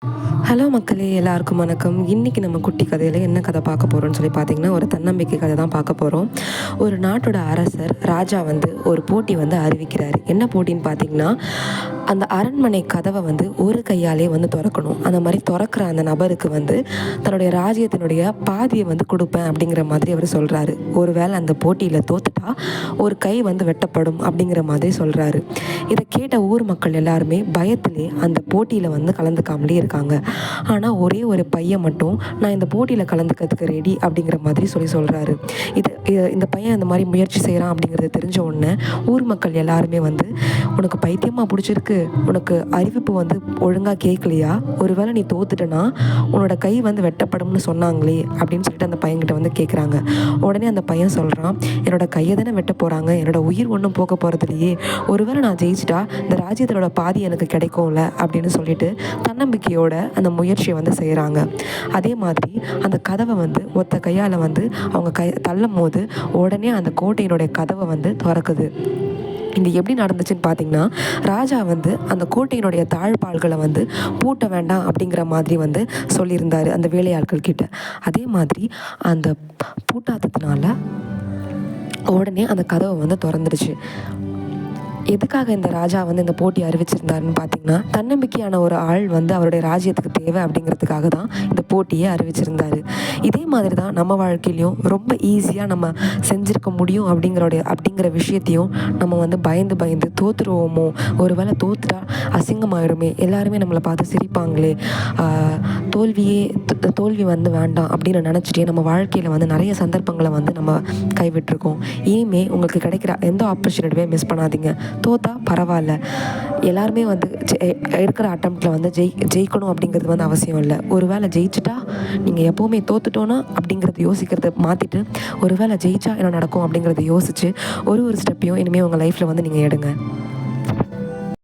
Hello மக்களே, எல்லாருக்கும் வணக்கம். இன்றைக்கி நம்ம குட்டி கதையில் என்ன கதை பார்க்க போகிறோம்னு சொல்லி பார்த்தீங்கன்னா, ஒரு தன்னம்பிக்கை கதை தான் பார்க்க போகிறோம். ஒரு நாட்டோட அரசர் ராஜா வந்து ஒரு போட்டி வந்து அறிவிக்கிறார். என்ன போட்டின்னு பார்த்தீங்கன்னா, அந்த அரண்மனை கதவை வந்து ஒரு கையாலே வந்து திறக்கணும். அந்த மாதிரி திறக்கிற அந்த நபருக்கு வந்து தன்னுடைய ராஜ்யத்தினுடைய பாதியை வந்து கொடுப்பேன் அப்படிங்கிற மாதிரி அவர் சொல்கிறாரு. ஒருவேளை அந்த போட்டியில் தோத்துட்டா ஒரு கை வந்து வெட்டப்படும் அப்படிங்கிற மாதிரி சொல்கிறாரு. இதை கேட்ட ஊர் மக்கள் எல்லாருமே பயத்திலே அந்த போட்டியில் வந்து கலந்துக்காமலே இருக்காங்க. ஆனால் ஒரே ஒரு பையன் மட்டும் நான் இந்த போட்டியில் கலந்துக்கிறதுக்கு ரெடி அப்படிங்கிற மாதிரி சொல்கிறாரு. இந்த பையன் இந்த மாதிரி முயற்சி செய்கிறான் அப்படிங்கிறத தெரிஞ்ச உடனே ஊர் மக்கள் எல்லாருமே வந்து, உனக்கு பைத்தியமாக பிடிச்சிருக்கு, உனக்கு அறிவிப்பு வந்து ஒழுங்காக கேட்கலையா, ஒருவேளை நீ தோத்துட்டனா உன்னோட கை வந்து வெட்டப்படும்னு சொன்னாங்களே அப்படின்னு சொல்லிட்டு அந்த பையன்கிட்ட வந்து கேட்குறாங்க. உடனே அந்த பையன் சொல்கிறான், என்னோட கையை தானே வெட்ட போகிறாங்க, என்னோட உயிர் ஒன்றும் போக போகிறது இல்லையே, ஒருவேளை நான் ஜெயிச்சிட்டா இந்த ராஜ்யத்தோட பாதி எனக்கு கிடைக்கும்ல அப்படின்னு சொல்லிட்டு தன்னம்பிக்கையோட அந்த முயற்சியை வந்து செய்கிறாங்க. அதே மாதிரி அந்த கதவை வந்து ஒத்த கையால் வந்து அவங்க தள்ளும் போது உடனே அந்த கோட்டையினுடைய கதவை வந்து திறக்குது. இது எப்படி நடந்துச்சுன்னு பார்த்தீங்கன்னா, ராஜா வந்து அந்த கோட்டையினுடைய தாழ்பால்களை வந்து பூட்ட வேண்டாம் அப்படிங்கிற மாதிரி வந்து சொல்லியிருந்தார் அந்த வேலையாட்கள் கிட்ட. அதே மாதிரி அந்த பூட்டாததுனால உடனே அந்த கதவை வந்து திறந்துடுச்சு. எதுக்காக இந்த ராஜா வந்து இந்த போட்டி அறிவிச்சிருந்தாருன்னு பார்த்தீங்கன்னா, தன்னம்பிக்கையான ஒரு ஆள் வந்து அவருடைய ராஜ்யத்துக்கு தேவை அப்படிங்கிறதுக்காக தான் இந்த போட்டியை அறிவிச்சிருந்தார். இதே மாதிரி தான் நம்ம வாழ்க்கையிலையும் ரொம்ப ஈஸியாக நம்ம செஞ்சுருக்க முடியும் அப்படிங்கிற விஷயத்தையும் நம்ம வந்து பயந்து தோற்றுருவோமோ, ஒரு வேளை தோற்றுட்டா அசிங்கமாயிடுமே, எல்லாருமே நம்மளை பார்த்து சிரிப்பாங்களே, தோல்வி வந்து வேண்டாம் அப்படின்னு நினச்சிட்டே நம்ம வாழ்க்கையில் வந்து நிறைய சந்தர்ப்பங்களை வந்து நம்ம கைவிட்டிருக்கோம். இனிமே உங்களுக்கு கிடைக்கிற எந்த ஆப்பர்ச்சுனிட்டியுமே மிஸ் பண்ணாதீங்க. தோத்தா பரவாயில்ல, எல்லாருமே வந்து இருக்கிற அட்டம்ப்டில் வந்து ஜெயிக்கணும் அப்படிங்கிறது வந்து அவசியம் இல்லை. ஒரு வேளை ஜெயிச்சிட்டா நீங்கள் எப்போவுமே தோத்துட்டோன்னா அப்படிங்கிறத யோசிக்கிறத மாற்றிட்டு, ஒரு வேளை ஜெயிச்சா என்ன நடக்கும் அப்படிங்கிறத யோசித்து ஒரு ஸ்டெப்பையும் இனிமேல் உங்கள் லைஃப்பில் வந்து நீங்கள் எடுங்க.